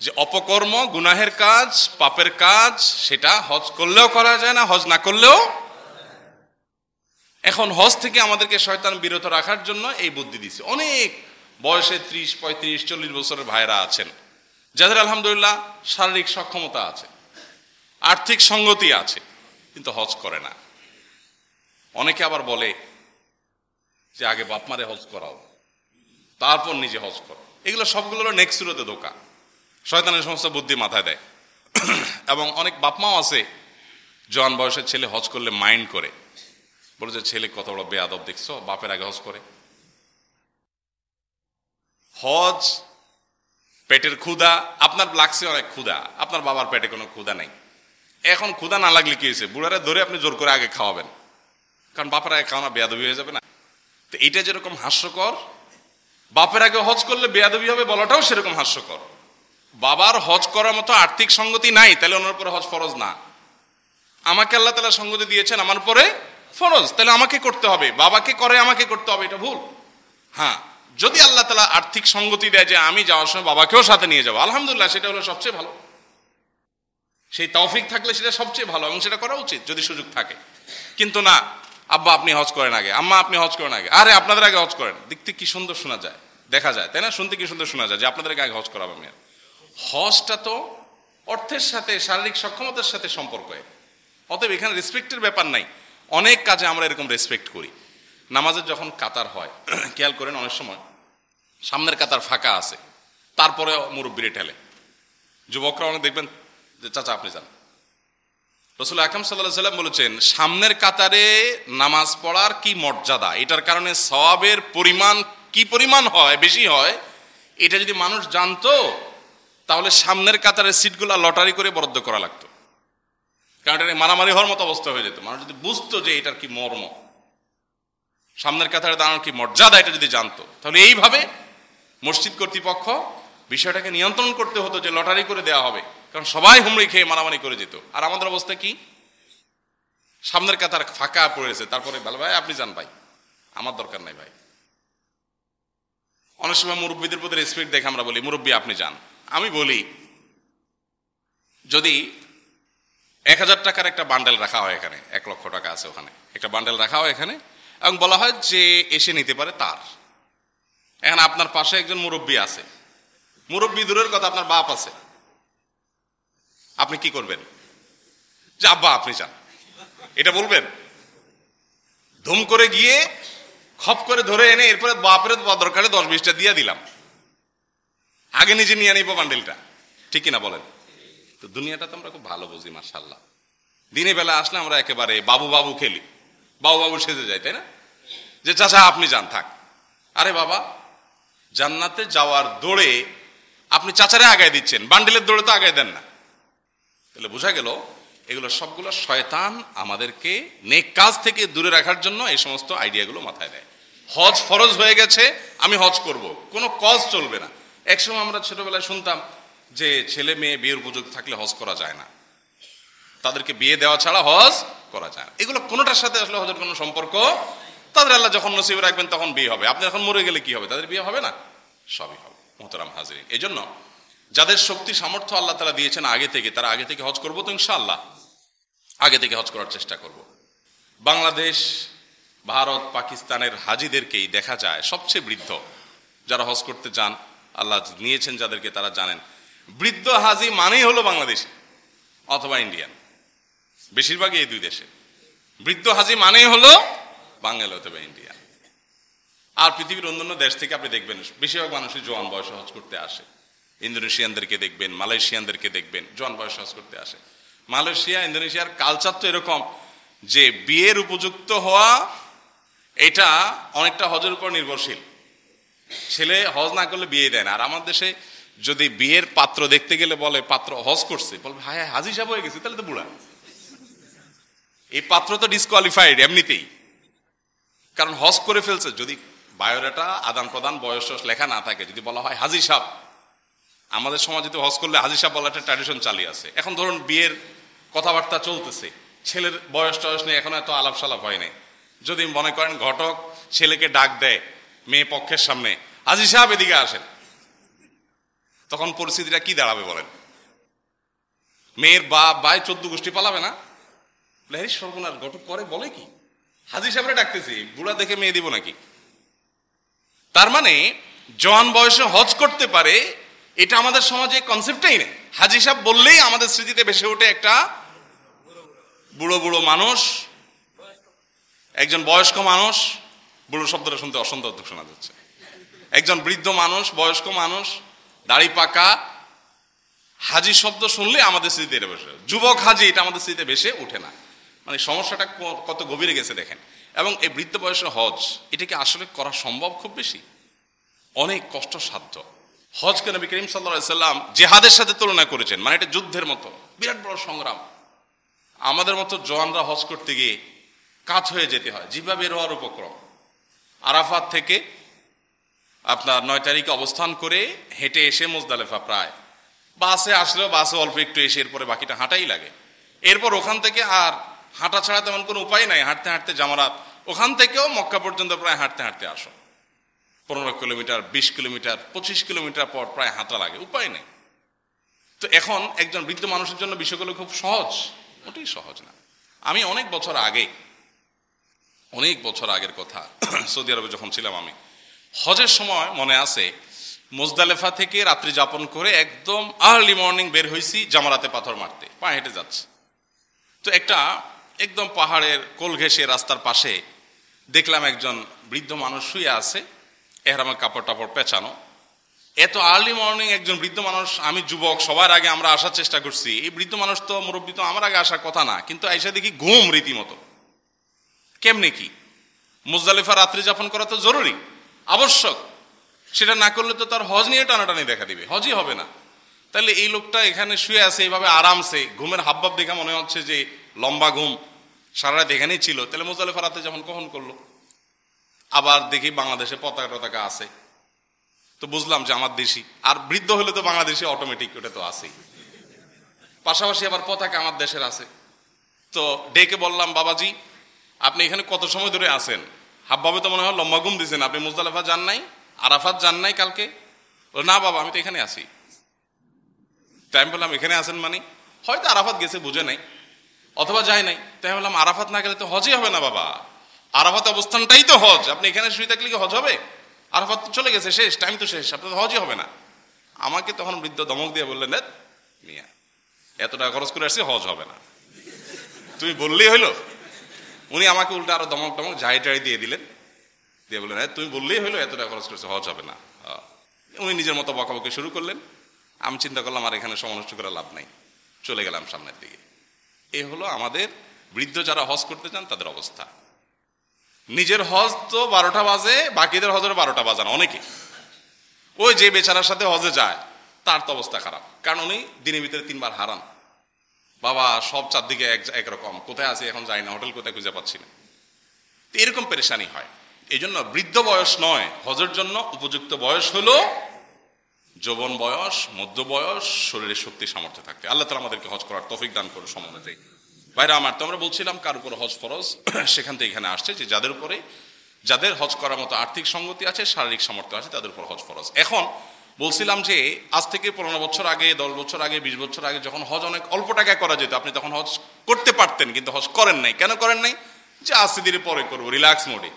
যে অপকর্ম, গুনাহের কাজ, পাপের কাজ, সেটা হজ করলেও করা যায় না, হজ না করলেও। এখন হজ থেকে আমাদেরকে শয়তান বিরত রাখার জন্য এই বুদ্ধি দিছে। অনেক বয়সে 30, 35, 40 বছরের ভাইরা আছেন যাদের আলহামদুলিল্লাহ শারীরিক সক্ষমতা আছে, আর্থিক সঙ্গতি আছে, কিন্তু হজ করে না। অনেকে আবার বলে যে আগে বাপ মারে হজ করাও, তারপর নিজে হজ করো। এগুলো সবগুলো নেক্সট সুরতে ধোকা, শয়তানের সমস্ত বুদ্ধি মাথায় দেয়। এবং অনেক বাপমাও আছে জওয়ান বয়সের ছেলে হজ করলে মাইন্ড করে, বলে যে ছেলে কত বড় বেয়াদব দেখছো, বাপের আগে হজ করে। হজ পেটের ক্ষুধা, আপনার লাগছে অনেক ক্ষুধা, আপনার বাবার পেটে কোনো ক্ষুধা নাই। এখন ক্ষুধা না লাগলে কি হয়েছে, বুড়ারে ধরে আপনি জোর করে আগে খাওয়াবেন, কারণ বাপের আগে খাওয়ানো বেয়াদবি হয়ে যাবে না? তো এইটা যেরকম হাস্যকর, বাপের আগে হজ করলে বেয়াদবি হবে বলাটাও সেরকম হাস্যকর। বাবার হজ করার মতো আর্থিক সঙ্গতি নাই, তাহলে ওনার উপরে হজ ফরজ না। আমাকে আল্লাহ তাআলা সঙ্গতি দিয়েছেন, আমার উপরে ফরজ, তাহলে আমাকে করতে হবে। বাবাকে করে আমাকে করতে হবে, এটা ভুল। হ্যাঁ, যদি আল্লাহ তাআলা আর্থিক সঙ্গতি দেয় যে আমি যাওয়ার সময় বাবাকেও সাথে নিয়ে যাবো, আলহামদুলিল্লাহ, সেটা হলো সবচেয়ে ভালো। সেই তৌফিক থাকলে সেটা সবচেয়ে ভালো এবং সেটা করা উচিত যদি সুযোগ থাকে। কিন্তু না, আব্বা আপনি হজ করেন আগে, আম্মা আপনি হজ করেন আগে, আরে আপনাদের আগে হজ করেন। দেখতে কি সুন্দর শোনা যায়, দেখা যায়, তাই না? শুনতে কি সুন্দর শোনা যায় যে আপনাদের আগে হজ করাবো। আমি হজটা তো অর্থের সাথে, শারীরিক সক্ষমতার সাথে সম্পর্ক। অতএব এখানে রেসপেক্টের ব্যাপার নাই। অনেক কাজে আমরা এরকম রেসপেক্ট করি। নামাজের যখন কাতার হয়, খেয়াল করেন, অনেক সময় সামনের কাতার ফাঁকা আছে, তারপরে মুরব্বিরে ঠেলে। যুবকরা অনেক দেখবেন যে চাচা আপনি যান। রাসূল আকরাম সাল্লাল্লাহু আলাইহি ওয়াসাল্লাম বলেছেন, সামনের কাতারে নামাজ পড়ার কি মর্যাদা, এটার কারণে সওয়াবের পরিমাণ কি পরিমাণ হয়, বেশি হয়, এটা যদি মানুষ জানতো তাহলে সামনের কাতারের সিটগুলো লটারি করে বরাদ্দ করা লাগতো। কারণ এটা মারামারি হওয়ার মতো অবস্থা হয়ে যেত। মানুষ যদি বুঝতো যে এটার কি মর্ম, সামনের কাতারে দাঁড়ানোর কি মর্যাদা, এটা যদি জানতো, তাহলে এইভাবে মসজিদ কর্তৃপক্ষ বিষয়টাকে নিয়ন্ত্রণ করতে হতো যে লটারি করে দেওয়া হবে, কারণ সবাই হুমড়ি খেয়ে মারামারি করে যেত। আর আমাদের অবস্থা কি? সামনের কাতার ফাঁকা পড়েছে, তারপরে ভালো ভাই আপনি যান, ভাই আমার দরকার নাই ভাই। অনেক সময় মুরব্বীদের প্রতি রেসপেক্ট দেখে আমরা বলি মুরব্বী আপনি যান। আমি বলি, যদি 1000 টাকার একটা বান্ডেল রাখা হয় এখানে, 1 লক্ষ টাকা আছে ওখানে, একটা বান্ডেল রাখা হয় এখানে, এবং বলা হয় যে এসে নিতে পারে তার। এখন আপনার পাশে একজন মুরব্বী আছে, মুরব্বী দূরের কথা, আপনার বাপ আছে, আপনি কি করবেন? যে আব্বা আপনি যান, এটা বলবেন? ধুম করে গিয়ে খপ করে ধরে এনে এরপরে বাপের দরকারে 10-20টা দিয়ে দিলাম, আগে নিজে নিয়ে নিব বান্ডেলটা, ঠিক কিনা বলেন? তো দুনিয়াটা তো আমরা খুব ভালো বুঝি, মাশাআল্লাহ। দিনে বেলা আসলে আমরা একেবারে বাবু বাবু খেলি, বাবু বাবু সেজে যাই, তাই না? যে চাচা আপনি যান, থাক। আরে বাবা, জান্নাতে যাওয়ার দৌড়ে আপনি চাচারে আগায় দিচ্ছেন, বান্ডেলের দৌড়ে তো আগায় দেন না। তাহলে বোঝা গেল এগুলো সবগুলো শয়তান আমাদেরকে নেক কাজ থেকে দূরে রাখার জন্য এই সমস্ত আইডিয়াগুলো মাথায় দেয়। হজ ফরজ হয়ে গেছে, আমি হজ করব, কোনো কজ চলবে না। একসময় আমরা ছোটবেলায় শুনতাম যে ছেলে মেয়ে বিয়ের উপযুক্ত থাকলে হজ করা যায় না, তাদেরকে বিয়ে দেওয়া ছাড়া হজ করা যায় না। এগুলো কোনোটার সাথে আসলে হজের কোনো সম্পর্ক, তাদের আল্লাহ যখন নসিবে রাখবেন তখন বিয়ে হবে। আপনি এখন মরে গেলে কি হবে? তাদের বিয়ে হবে না? সবই হবে। মোহতারাম হাজিরিন, এই জন্য যাদের শক্তি সামর্থ্য আল্লাহ তাআলা দিয়েছেন আগে থেকে, তারা আগে থেকে হজ করবো তো ইনশাআল্লাহ, আগে থেকে হজ করার চেষ্টা করব। বাংলাদেশ, ভারত, পাকিস্তানের হাজিদেরকেই দেখা যায় সবচেয়ে বৃদ্ধ যারা হজ করতে যান, আল্লাহ নিয়েছেন যাদেরকে, তারা জানেন বৃদ্ধ হাজি মানেই হলো বাংলাদেশে অথবা ইন্ডিয়ান, বেশিরভাগই এই দুই দেশে। বৃদ্ধ হাজি মানেই হলো বাঙালি অথবা ইন্ডিয়ান। আর পৃথিবীর অন্যান্য দেশ থেকে আপনি দেখবেন বেশিরভাগ মানুষই জোয়ান বয়সে হজ করতে আসে। ইন্দোনেশিয়ানদেরকে দেখবেন, মালয়েশিয়ানদেরকে দেখবেন, জোয়ান বয়সে হজ করতে আসে। মালয়েশিয়া, ইন্দোনেশিয়ার কালচার তো এরকম যে বিয়ের উপযুক্ত হওয়া এটা অনেকটা হজের উপর নির্ভরশীল। ছেলে হজ না করলে বিয়ে দেয় না। আর আমার দেশে যদি বিয়ের পাত্র দেখতে গেলে বলে পাত্র হজ করছে, বলবে হায় হায় হাজি সাহেব হয়ে গেছে, তাহলে তো বুড়া, এই পাত্র তো ডিসকোয়ালিফাইড এমনিতেই, কারণ হজ করে ফেলছে। যদি বায়োডাটা আদান প্রদান বয়স লেখা না থাকে, যদি বলা হয় হাজি সাহেব, আমাদের সমাজে তো হজ করলে হাজি সাহেব বলা একটা ট্র্যাডিশন চালিয়ে আছে। এখন ধরুন বিয়ের কথাবার্তা চলতেছে, ছেলের বয়স টয়স নেই, এখন এত আলাপ সালাপ হয় নাই, যদি মনে করেন ঘটক ছেলেকে ডাক দেয় মেয়ে পক্ষের সামনে, হাজি সাহেব এদিকে আসেন, তখন পরিস্থিতিটা কি দাঁড়াবে বলেন? মেয়ের বাপ ভাই 14 গোষ্ঠী পালাবে না? হ্যারি সর্বনাশ, ঘটক করে বলে কি হাজি সাহেবরা ডাকতেছি, বুড়া দেখে মেয়ে দিব নাকি? তার মানে জওয়ান বয়সে হজ করতে পারে, এটা আমাদের সমাজে কনসেপ্টটাই নেই। হাজি সাহেব বললেই আমাদের স্মৃতিতে ভেসে ওঠে একটা বুড়ো বুড়ো মানুষ, একজন বয়স্ক মানুষ। বুড়ো শব্দটা শুনতে অসন্তোষ শোনা যাচ্ছে। একজন বৃদ্ধ মানুষ, বয়স্ক মানুষ, দাড়ি পাকা। হাজি শব্দ শুনলে আমাদের স্মৃতিতে এটা ভেসে, যুবক হাজি এটা আমাদের স্মৃতিতে ভেসে ওঠে না। মানে সমস্যাটা কত গভীরে গেছে দেখেন। এবং এই বৃদ্ধ বয়সে হজ, এটাকে আসলে করা সম্ভব খুব বেশি? অনেক কষ্টসাধ্য। হজকে নবী করিম সাল্লাল্লাহু আলাইহি সাল্লাম জিহাদের সাথে তুলনা করেছেন, মানে এটা যুদ্ধের মতো বিরাট বড় সংগ্রাম। আমাদের মতো জওয়ানরা হজ করতে গিয়ে কাত হয়ে যেতে হয়, জিহ্বা বের হওয়ার উপক্রম। আরাফাত থেকে আপনার 9 তারিখে অবস্থান করে হেঁটে এসে মুজদালেফা প্রায় বাসে আসলেও বাসে অল্প একটু এসে এরপরে বাকিটা হাঁটাই লাগে। এরপর ওখান থেকে আর হাঁটা ছাড়া তেমন কোনো উপায় নাই, হাঁটতে হাঁটতে জামারাত, ওখান থেকেও মক্কা পর্যন্ত প্রায় হাঁটতে হাঁটতে আসো। 15 কিলোমিটার, 20 কিলোমিটার, 25 কিলোমিটার পর প্রায় হাঁটা লাগে, উপায় নেই। তো এখন একজন বৃদ্ধ মানুষের জন্য বিষয়গুলো খুব সহজ, মোটেই সহজ না। আমি অনেক বছর আগের কথা, সৌদি আরবে যখন ছিলাম আমি, হজের সময় মনে আছে মুজদালেফা থেকে রাত্রি যাপন করে একদম আর্লি মর্নিং বের হয়েছি জামারাতে পাথর মারতে, পা হেঁটে যাচ্ছে। তো একটা একদম পাহাড়ের কোল ঘেঁষে রাস্তার পাশে দেখলাম একজন বৃদ্ধ মানুষ শুয়ে আছে, এহরামের কাপড় টাপড় পেঁচানো। এত আর্লি মর্নিং একজন বৃদ্ধ মানুষ, আমি যুবক, সবার আগে আমরা আসার চেষ্টা করছি। এই বৃদ্ধ মানুষ তো, মুরব্বী তো আমার আগে আসার কথা না, কিন্তু আইসা দেখি ঘুম রীতিমতো। কেমনে কি? মুজদালিফা রাত্রি যাপন করা তো জরুরি, আবশ্যক, সেটা না করলে তো তার হজ নিয়ে টানাটানি দেখা দিবে, হজই হবে না। তাহলে এই লোকটা এখানে শুয়ে আছে এইভাবে আরামসে, ঘুমের হাবভাব দেখে মনে হচ্ছে যে লম্বা ঘুম, সারা রাত এখানেই ছিল। তাহলে মুজদালিফা রাত্রি যাপন কখন করলো? আবার দেখি বাংলাদেশে পতাকা টতাকা আছে, তো বুঝলাম যে আমার দেশি। আর বৃদ্ধ হলে তো বাংলাদেশে অটোমেটিক, ওটা তো আছেই। পাশাপাশি আবার পতাকা আমার দেশের আছে। তো ডেকে বললাম, বাবাজি আপনি এখানে কত সময় ধরে আছেন? হাবভাবে তো মনে হয় লম্বা ঘুম দিয়েছেন, আপনি মুজদালিফা যান নাই, আরাফাত যান নাই কালকে? না বাবা, আমি তো এখানে আছি। তাই আমি বললাম, এখানে আছেন মানে? হয়তো আরাফাত গেছে, বুঝে নাই, অথবা যায় নাই। তাই বললাম, আরাফাত না গেলে তো হজই হবে না বাবা, আরাফাত অবস্থানটাই তো হজ, আপনি এখানে শুয়ে থাকলে কি হজ হবে? আরাফাত তো চলে গেছে, শেষ, টাইম তো শেষ, আপনার তো হজই হবে না। আমাকে তখন বৃদ্ধ ধমক দিয়ে বললেন, মিয়া এত টাকা খরচ করে আসছি, হজ হবে না, তুমি বললেই হইলো? উনি আমাকে উল্টা আরো ধমক ঝাড়ি টাড়ি দিয়ে দিলেন, দিয়ে বললেন, তুমি বললেই হইলো এত টাকা খরচ করেছে, হজ হবে না। উনি নিজের মতো বকাবকি শুরু করলেন। আমি চিন্তা করলাম আর এখানে সময় নষ্ট করে লাভ নাই, চলে গেলাম সামনের দিকে। এ হলো আমাদের বৃদ্ধ যারা হজ করতে চান তাদের অবস্থা। নিজের হজ তো 12টা বাজে, বাকিদের হজের 12টা বাজানো অনেকে। ওই যে বেচারার সাথে হজে যায় তার তো অবস্থা খারাপ, কারণ উনি দিনের ভিতরে 3 বার হারান। বাবা সব চারদিকে একরকম, কোথায় আছে এখন যাই না, হোটেল কোথায় খুঁজে পাচ্ছি না, এরকম পেরেশানি হয়। এই জন্য বৃদ্ধ বয়স নয়, হজের জন্য উপযুক্ত বয়স হলো যৌবন বয়স, মধ্য বয়স, শরীরের শক্তি সামর্থ্য থাকতে। আল্লাহ তাআলা আমাদেরকে হজ করার তৌফিক দান করে সমন্বয়। ভাইরা আমার, তো আমরা বলছিলাম কার উপর হজ ফরজ, সেখান থেকে এখানে আসছে যে যাদের হজ করার মতো আর্থিক সঙ্গতি আছে, শারীরিক সামর্থ্য আছে, তাদের উপর হজ ফরজ। এখন বলছিলাম যে আজ থেকে 15 বছর আগে, 10 বছর আগে, 20 বছর আগে যখন হজ অনেক অল্প টাকায় করা যেত, আপনি তখন হজ করতে পারতেন, কিন্তু হজ করেন নাই। কেন করেন নাই? যে আস্তে ধীরে পরে করবো, রিল্যাক্স মোডে।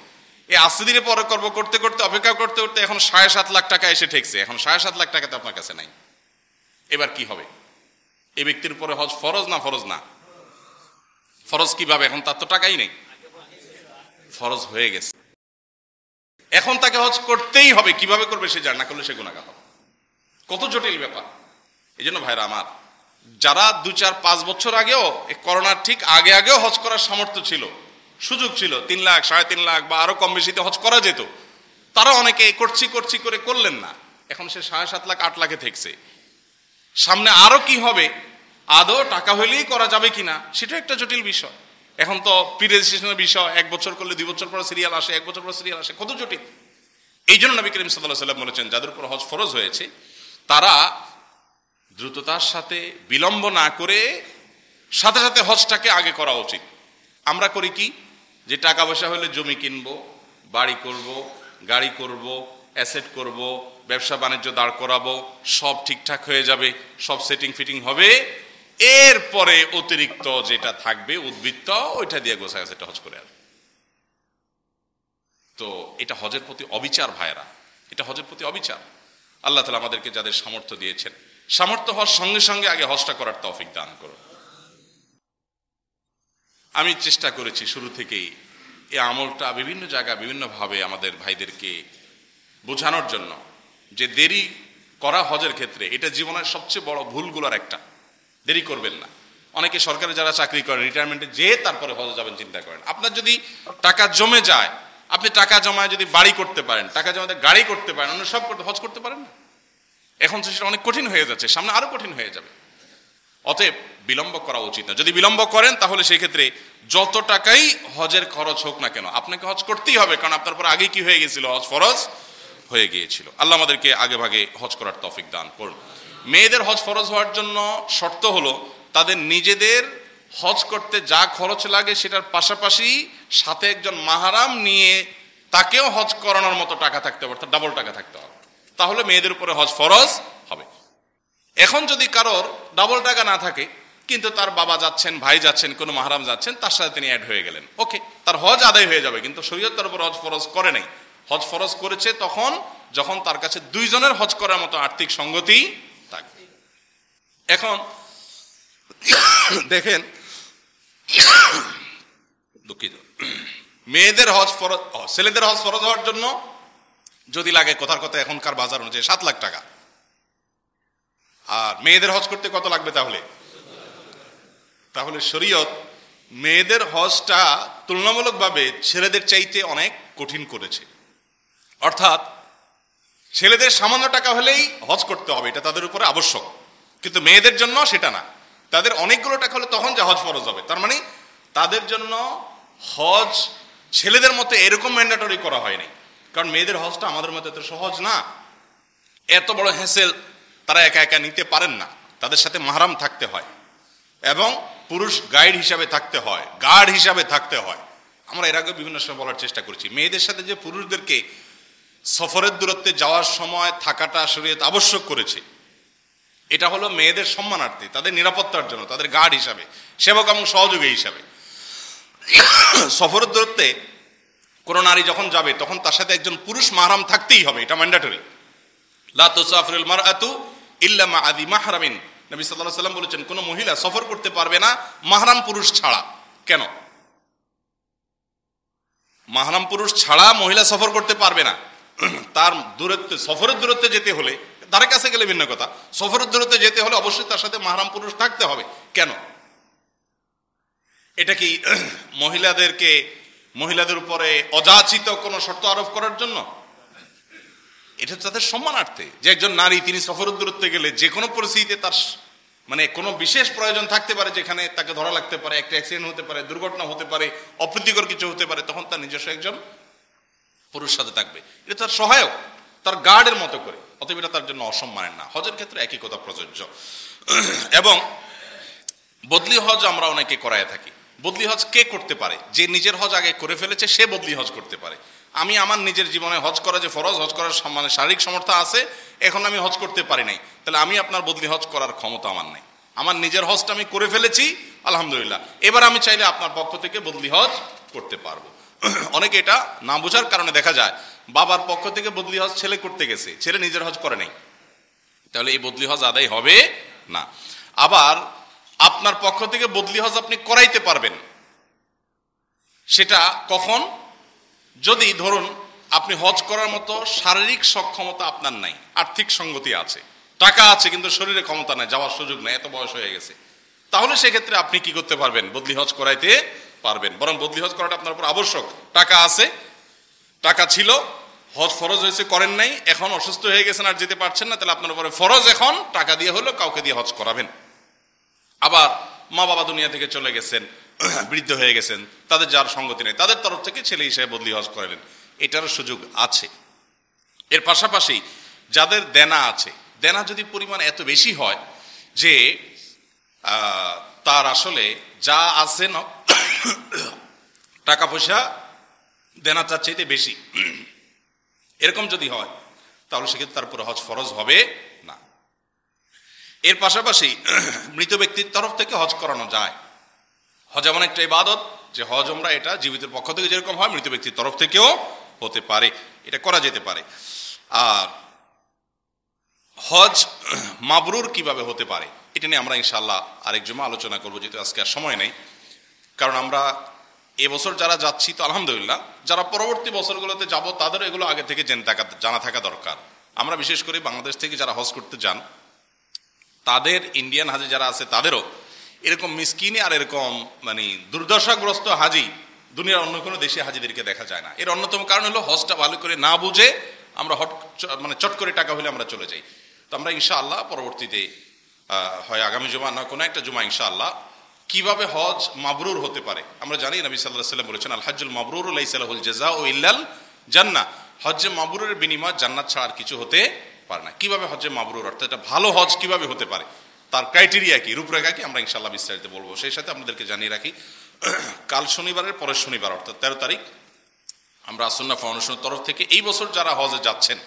এই আস্তে ধীরে পরে করবো করতে করতে, অপেক্ষা করতে করতে এখন 7.5 লাখ টাকা এসে ঠেকছে। এখন 7.5 লাখ টাকা তো আপনার কাছে নাই। এবার কি হবে? এই ব্যক্তির উপরে হজ ফরজ না ফরজ না? ফরজ কিভাবে? এখন তার তো টাকাই নেই, ফরজ হয়ে গেছে, এখন তাকে হজ করতেই হবে। কিভাবে করবে সে জানে না, করলে সে গুনাহগার হবে। কত জটিল ব্যাপার। এই জন্য ভাইরা আমার, যারা 2, 4, 5 বছর আগেও, করোনার ঠিক আগেও হজ করার সামর্থ্য ছিল, সুযোগ ছিল, 3 লাখ, 3.5 লাখ বা আরো কম বেশিতে হজ করা যেত, তারা অনেকে করছি করে করলেন না। এখন সে 7.5 লাখ, 8 লাখে থেকছে। সামনে আরো কি হবে, আদৌ টাকা হইলেই করা যাবে কিনা, সেটা একটা জটিল বিষয়। এখন তো প্রি রেজিস্ট্রেশনের বিষয়, 1 বছর করলে 2 বছর পর সিরিয়াল আসে, 1 বছর পর সিরিয়াল আসে, কত জটিল। এই জন্য নবী করিম সাল্লাল্লাহু আলাইহি ওয়াসাল্লাম বলেছেন, যাদের উপর হজ ফরজ হয়েছে তারা দ্রুততার সাথে, বিলম্ব না করে সাথে সাথে হজটাকে আগে করা উচিত। আমরা করি কি, যে টাকা পয়সা হলে জমি কিনবো, বাড়ি করব, গাড়ি করব, অ্যাসেট করব, ব্যবসা বাণিজ্য দাঁড় করাবো, সব ঠিকঠাক হয়ে যাবে, সব সেটিং ফিটিং হবে, এরপরে অতিরিক্ত যেটা থাকবে উদ্বৃত্ত, ওইটা দিয়ে গোছায় সেটা হজ করে আসবে। তো এটা হজের প্রতি অবিচার ভাইরা, এটা হজের প্রতি অবিচার। আল্লাহ তাআলা আমাদেরকে যাদের সামর্থ্য দিয়েছেন, সামর্থ্য হওয়ার সঙ্গে সঙ্গে আগে হজটা করার তৌফিক দান করুন। আমি চেষ্টা করেছি শুরু থেকেই এই আমলটা বিভিন্ন জায়গায় বিভিন্নভাবে আমাদের ভাইদেরকে বোঝানোর জন্য, যে দেরি করা হজের ক্ষেত্রে এটা জীবনের সবচেয়ে বড় ভুলগুলোর একটা। দেরি করবেন না। অনেকে সরকারি যারা চাকরি করেন, রিটায়ারমেন্টে যেয়ে তারপরে হজ যাবেন চিন্তা করেন। আপনার যদি টাকা জমে যায়, আপনি টাকা জমায় যদি বাড়ি করতে পারেন, টাকা জমাতে গাড়ি করতে পারেন, অন্য সব করতে, হজ করতে পারেন না। এখন তো সেটা অনেক কঠিন হয়ে যাচ্ছে, সামনে আরো কঠিন হয়ে যাবে। অতএব বিলম্ব করা উচিত না। যদি বিলম্ব করেন তাহলে সেই ক্ষেত্রে যত টাকাই হজের খরচ হোক না কেন, আপনাকে হজ করতেই হবে, কারণ আপনার পর আগে কি হয়ে গেছিল, হজ ফরজ হয়ে গিয়েছিল। আল্লাহ আমাদেরকে আগে ভাগে হজ করার তৌফিক দান করুন। মেয়েদের হজ ফরজ হওয়ার জন্য শর্ত হলো তাদের নিজেদের হজ করতে যা খরচ লাগে সেটার পাশাপাশি সাথে একজন মাহরাম নিয়ে তাকেও হজ করানোর মতো টাকা থাকতে হবে, অর্থাৎ ডাবল টাকা থাকতে হবে, তাহলে মেয়েদের উপরে হজ ফরজ হবে। এখন যদি কারোর ডাবল টাকা না থাকে কিন্তু তার বাবা যাচ্ছেন, ভাই যাচ্ছেন, কোনো মাহরাম যাচ্ছেন, তার সাথে তিনি অ্যাড হয়ে গেলেন, ওকে, তার হজ আদায় হয়ে যাবে, কিন্তু শরীয়ত তার উপর হজ ফরজ করে নাই। হজ ফরজ করেছে তখন যখন তার কাছে দুইজনের হজ করার মতো আর্থিক সঙ্গতি থাকবে। এখন দেখেন, দুঃখিত, মেয়েদের হজ ফরজ, ছেলেদের হজ ফরজ হওয়ার জন্য যদি লাগে কথার কথা এখনকার বাজার অনুযায়ী 7 লাখ টাকা, আর মেয়েদের হজ করতে কত লাগবে? তাহলে শরীয়ত মেয়েদের হজটা তুলনামূলকভাবে ছেলেদের চাইতে অনেক কঠিন করেছে। অর্থাৎ ছেলেদের সামান্য টাকা হলেই হজ করতে হবে, এটা তাদের উপরে আবশ্যক, কিন্তু মেয়েদের জন্য সেটা না, তাদের অনেকগুলো টাকা হলে তখন যা হজ ফরজ হবে। তার মানে তাদের জন্য হজ ছেলেদের মতো এরকম ম্যান্ডেটরি করা হয়নি, কারণ মেয়েদের হজটা আমাদের মতো এত সহজ না, এত বড় হ্যাসেল তারা একা একা নিতে পারেন না, তাদের সাথে মাহরাম থাকতে হয় এবং পুরুষ গাইড হিসাবে থাকতে হয়, গার্ড হিসাবে থাকতে হয়। আমরা এর আগে বিভিন্ন সময় বলার চেষ্টা করছি, মেয়েদের সাথে যে পুরুষদেরকে সফরের দূরত্বে যাওয়ার সময় থাকাটা শরীয়ত আবশ্যক করেছে, এটা হলো মেয়েদের সম্মানার্থে, তাদের নিরাপত্তার জন্য, তাদের গার্ড হিসাবে, সেবক এবং সহযোগী হিসাবে। সফরের দূরত্বে কোনো নারী যখন যাবে তখন তার সাথে একজন পুরুষ মাহরাম থাকতেই হবে, এটা ম্যান্ডেটরি। লা তুসাফিরুল মারআতু ইল্লা মা আযি মাহরামিন, নবী সাল্লাল্লাহু আলাইহি ওয়াসাল্লাম বলেছেন কোন মহিলা সফর করতে পারবে না মাহরাম পুরুষ ছাড়া। কেন? মাহরাম পুরুষ ছাড়া মহিলা সফর করতে পারবে না। তার দূরত্বে, সফরের দূরত্বে যেতে হলে, ধারে কাছে গেলে ভিন্ন কথা, সফরের দূরত্বে যেতে হলে অবশ্যই তার সাথে মাহরাম পুরুষ থাকতে হবে। কেন? এটা কি মহিলাদের উপরে অযাচিত কোনো শর্ত আরোপ করার জন্য? এটা তাদের সম্মানার্থে, যে একজন নারী তিনি সফরের দূরত্বে গেলে যে কোনো পরিস্থিতিতে তার মানে কোনো বিশেষ প্রয়োজন থাকতে পারে, যেখানে তাকে ধরা লাগতে পারে, একটা অ্যাক্সিডেন্ট হতে পারে, দুর্ঘটনা হতে পারে, অপ্রীতিকর কিছু হতে পারে, তখন তার নিজস্ব একজন পুরুষ সাথে থাকবে, এটা তার সহায়ক, তার গার্ডের মতো করে, অতএব এটা তার জন্য অসম্মানের না। হজের ক্ষেত্রে একই কথা প্রযোজ্য। এবং বদলি হজ আমরা অনেকে করায় থাকি। বদলি হজ কে করতে পারে? যে নিজের হজ আগে করে ফেলেছে সে বদলি হজ করতে পারে। আমি আমার নিজের জীবনে হজ করা যে ফরজ, হজ করার মানে শারীরিক সামর্থ্য আছে, এখন আমি হজ করতে পারি নাই, তাহলে আমি আপনার বদলি হজ করার ক্ষমতা আমার নাই। আমার নিজের হজটা আমি করে ফেলেছি, আলহামদুলিল্লাহ, এবার আমি চাইলে আপনার পক্ষ থেকে বদলি হজ করতে পারবো। অনেকে এটা না বোঝার কারণে দেখা যায় বাবার পক্ষ থেকে বদলি হজ ছেলে করতে গেছে, ছেলে নিজের হজ করে নাই, তাহলে এই বদলি হজ আদায় হবে না। আবার আপনার পক্ষ থেকে বদলি হজ আপনি করাইতে পারবেন, সেটা কখন? যদি ধরুন আপনি হজ করার মতো শারীরিক সক্ষমতা আপনার নাই, আর্থিক সঙ্গতি আছে, টাকা আছে কিন্তু শরীরে ক্ষমতা নাই, যাওয়ার সুযোগ নাই, এত বয়স হয়ে গেছে, তাহলে সেক্ষেত্রে আপনি কি করতে পারবেন? বদলি হজ করাইতে পারবেন। বরং বদলি হজ করাটা আপনার উপর আবশ্যক। টাকা আছে, টাকা ছিল, হজ ফরজ হয়েছে, করেন নাই, এখন অসুস্থ হয়ে গেছেন আর যেতে পারছেন না, তাহলে আপনার উপরে ফরজ এখন টাকা দিয়ে হলো কাউকে দিয়ে হজ করাবেন। আবার মা বাবা দুনিয়া থেকে চলে গেছেন, বৃদ্ধ হয়ে গেছেন, তাদের যার সঙ্গতি নেই, তাদের তরফ থেকে ছেলে হিসেবে বদলি হজ করালেন, এটারও সুযোগ আছে। এর পাশাপাশি যাদের দেনা আছে, দেনা যদি পরিমাণ এত বেশি হয় যে তার আসলে যা আছে না টাকা পয়সা দেনা তার চাইতে বেশি, এরকম যদি হয় তাহলে সেক্ষেত্রে তার উপরে হজ ফরজ হবে না। এর পাশাপাশি মৃত ব্যক্তির তরফ থেকে হজ করানো যায়। হজ এমন একটা ইবাদত যে হজ ওমরা এটা জীবিতের পক্ষ থেকে যেরকম হয়, মৃত ব্যক্তির তরফ থেকেও হতে পারে, এটা করা যেতে পারে। আর হজ মাবরুর কিভাবে হতে পারে এটা নিয়ে আমরা ইনশাআল্লাহ আরেক জুমা আলোচনা করবো, যেহেতু আজকে আর সময় নেই। কারণ আমরা এবছর যারা যাচ্ছি তো আলহামদুলিল্লাহ, যারা পরবর্তী বছরগুলোতে যাব তাদেরও এগুলো আগে থেকে জানা থাকা দরকার। আমরা বিশেষ করে বাংলাদেশ থেকে যারা হজ করতে যান, তাদের ইন্ডিয়ান হাজি যারা আছে তাদেরও এরকম মিসকিনি আর এরকম মানে দুর্দশাগ্রস্ত হাজি দুনিয়ার অন্য কোনো দেশে হাজিদেরকে দেখা যায় না। এর অন্যতম কারণ হলো হজটা ভালো করে না বুঝে আমরা মানে চট করে টাকা হলে আমরা চলে যাই। তো আমরা ইনশাআল্লাহ পরবর্তীতে হয় আগামী জুমা না কোনো একটা জুমা ইনশাআল্লাহ কিভাবে হজ মাবরুর হতে পারে। আমরা জানি নবী সাল্লাল্লাহু আলাইহি ওয়াসাল্লাম বলেছেন, আল হজ্জুল মাবরুর লাইসা লাহুল জাযাউ ইল্লাল জান্নাহ, হজ্জে মাবরুরের বিনিময় জান্নাত ছাড়া আর কিছু হতে পারে না। কিভাবে হজ্জে মাবরুর অর্থাৎ এটা ভালো হজ কিভাবে হতে পারে, তার ক্রাইটেরিয়া কি, রূপরেখা কি, আমরা ইনশাআল্লাহ বিস্তারিত বলবো। সেই সাথে আপনাদেরকে জানিয়ে রাখি, কাল শনিবারের পরের শনিবার অর্থাৎ 13 তারিখ আমরা আসুন্নাহ ফাউন্ডেশনের তরফ থেকে এই বছর যারা হজে যাচ্ছেন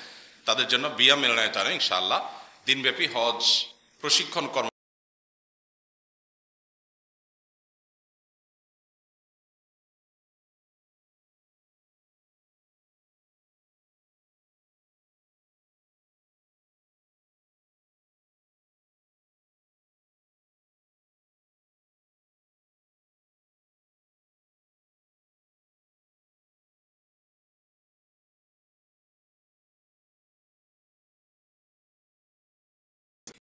তাদের জন্য বিয়া মিলনায়তনে ইনশাআল্লাহ দিনব্যাপী হজ প্রশিক্ষণ কর্ম